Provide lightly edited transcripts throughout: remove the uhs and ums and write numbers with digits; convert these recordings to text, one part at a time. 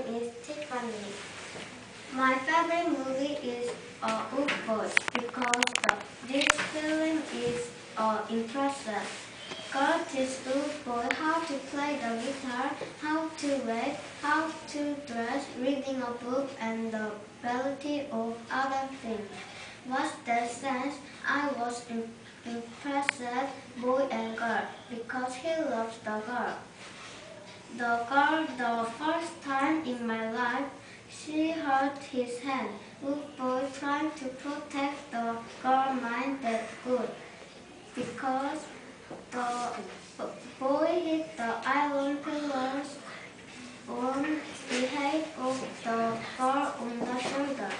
is Tiffany. My favorite movie is Old Boy because this film is impressive. Girl teaches Old Boy how to play the guitar, how to read, how to dress, reading a book, and the variety of other things. What's the sense? I was impressed, boy and girl, because he loves the girl. The first time in my life, she hurt his hand. Old boy trying to protect the girl minded good because the boy hit the iron pillars on the head of the girl on the shoulder.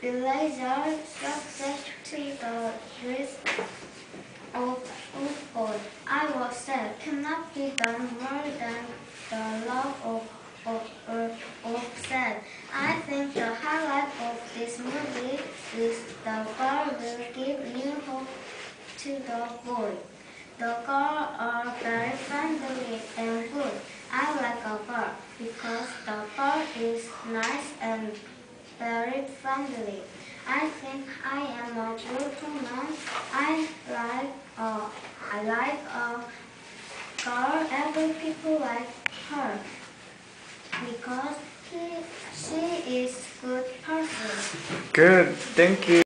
The laser struck to the wrist of Old boy. I was sad. Cannot be done more than the love of sad. I think the highlight of this movie is the girl will give new hope to the boy. The girls are very friendly and good. I like a girl because the girl is nice and very friendly. I think I am a good woman. I like a girl. Every people like her because she is good person. Good, thank you.